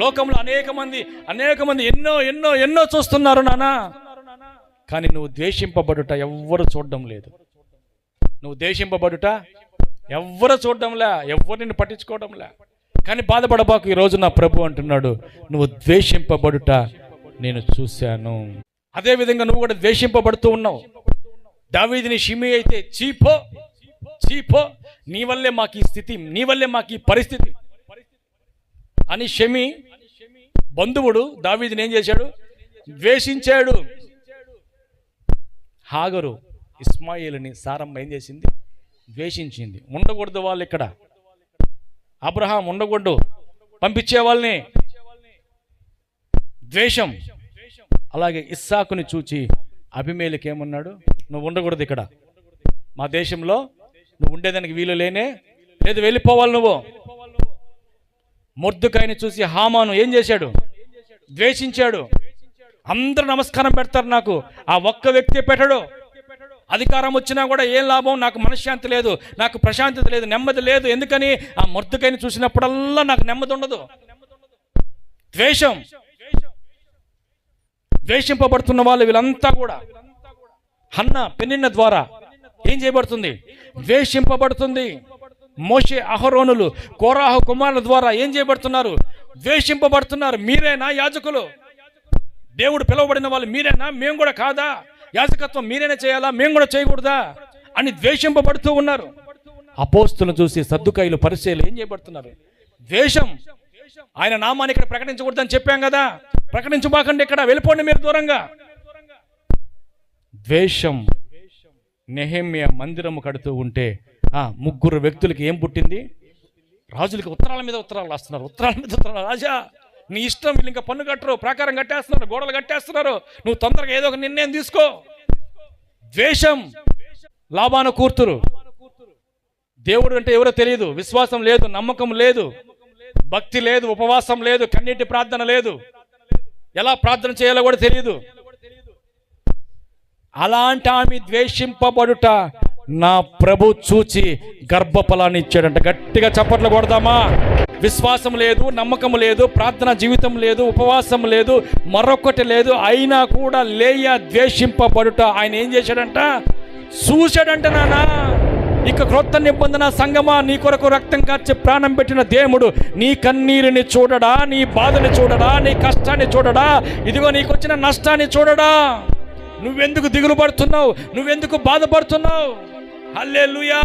లోకంలో అనేక మంది ఎన్నో చూస్తున్నారు నాన్న, కానీ నువ్వు ద్వేషింపబడుట ఎవ్వరు చూడడం లేదు. నువ్వు ద్వేషింపబడుట ఎవ్వరు చూడడంలే, ఎవరిని పట్టించుకోవడంలే. కానీ బాధపడబాకు, ఈరోజు నా ప్రభు అంటున్నాడు, నువ్వు ద్వేషింపబడుట నేను చూశాను. అదేవిధంగా నువ్వు కూడా ద్వేషింపబడుతూ ఉన్నావు. దావీదుని షిమీ అయితే చీపో నీ వల్లే మాకు ఈ స్థితి, నీ వల్లే మాకు ఈ పరిస్థితి అని షిమీ బంధువుడు దావీదుని ఏం చేశాడు? ద్వేషించాడు. హాగరు ఇస్మాయిలుని సారమ్మ ఏం చేసింది? ద్వేషించింది. ఉండకూడదు వాళ్ళు ఇక్కడ, అబ్రహాం ఉండకూడదు, పంపించే వాళ్ళని. ద్వేషం. అలాగే ఇస్సాకుని చూచి అబీమెలెకు ఏమన్నాడు? నువ్వు ఉండకూడదు ఇక్కడ, మా దేశంలో నువ్వు ఉండేదానికి వీలు లేదు, వెళ్ళిపోవాలి నువ్వు. మొర్దెకైని చూసి హామాను ఏం చేశాడు? ద్వేషించాడు. అందరూ నమస్కారం పెడతారు నాకు, ఆ ఒక్క వ్యక్తి పెట్టడు. అధికారం వచ్చినా కూడా ఏం లాభం? నాకు మనశ్శాంతి లేదు, నాకు ప్రశాంతత లేదు, నెమ్మది లేదు. ఎందుకని? ఆ మొర్దెకైని చూసినప్పుడల్లా నాకు నెమ్మది ఉండదు. ద్వేషం. ద్వేషింపబడుతున్న వాళ్ళు వీళ్ళంతా కూడా హన్నా పెనిన్న ద్వారా ఏం చేయబడుతుంది? ద్వేషింపబడుతుంది. మోషే అహరోనులు కోరాహు కుమారుల ద్వారా ఏం చేయబడుతున్నారు? ద్వేషింపబడుతున్నారు. మీరేనా యాజకులు? దేవుడు పిలువబడిన వాళ్ళు మీరేనా? మేము కూడా కాదా? యాజకత్వం మీరేనా చేయాలా, మేము కూడా చేయకూడదా అని ద్వేషింపబడుతూ ఉన్నారు. అపోస్తులను చూసి సద్దుకాయులు పరిసయ్యులు ఏం చేయబడుతున్నారు? ద్వేషం. ఆయన నామాన్ని ఇక్కడ ప్రకటించకూడదని చెప్పాం కదా, ప్రకటించబాకండి, ఇక్కడ వెళ్ళిపోండి మీరు దూరంగా. ద్వేషం. నెహెమ్యా మందిరము కడుతూ ఉంటే ముగ్గురు వ్యక్తులకి ఏం పుట్టింది? రాజులకి ఉత్తరాల మీద ఉత్తరాలు రాస్తున్నారు, ఉత్తరాల మీద ఉత్తరాలు. రాజా నీ ఇష్టం, వీళ్ళు ఇంకా పన్ను కట్టరు, ప్రాకారం కట్టేస్తున్నారు, గోడలు కట్టేస్తున్నారు, నువ్వు తొందరగా ఏదో ఒక నిర్ణయం తీసుకో. ద్వేషం. లాబాను కూతురు. దేవుడు అంటే ఎవరో తెలియదు, విశ్వాసం లేదు, నమ్మకం లేదు, భక్తి లేదు, ఉపవాసం లేదు, కన్నీటి ప్రార్థన లేదు, ఎలా ప్రార్థన చేయాలో కూడా తెలియదు. అలాంటి ఆమె ద్వేషింపబడుట నా ప్రభు చూచి గర్భఫలాన్ని ఇచ్చాడంట. గట్టిగా చప్పట్లు కొడదామా? విశ్వాసం లేదు, నమ్మకం లేదు, ప్రార్థన జీవితం లేదు, ఉపవాసం లేదు, మరొకటి లేదు, అయినా కూడా లేయా ద్వేషింపబడుట ఆయన ఏం చేశాడంట? చూశాడంట. నానా ఇక క్రొత్త నిబంధన సంగమా, నీ కొరకు రక్తం కార్చి ప్రాణం పెట్టిన దేవుడు నీ కన్నీరుని చూడడా, నీ బాధని చూడడా, నీ కష్టాన్ని చూడడా, ఇదిగో నీకు వచ్చిన నష్టాన్ని చూడడా? నువ్వెందుకు దిగులు పడుతున్నావు? నువ్వెందుకు బాధపడుతున్నావు? హల్లెలూయా.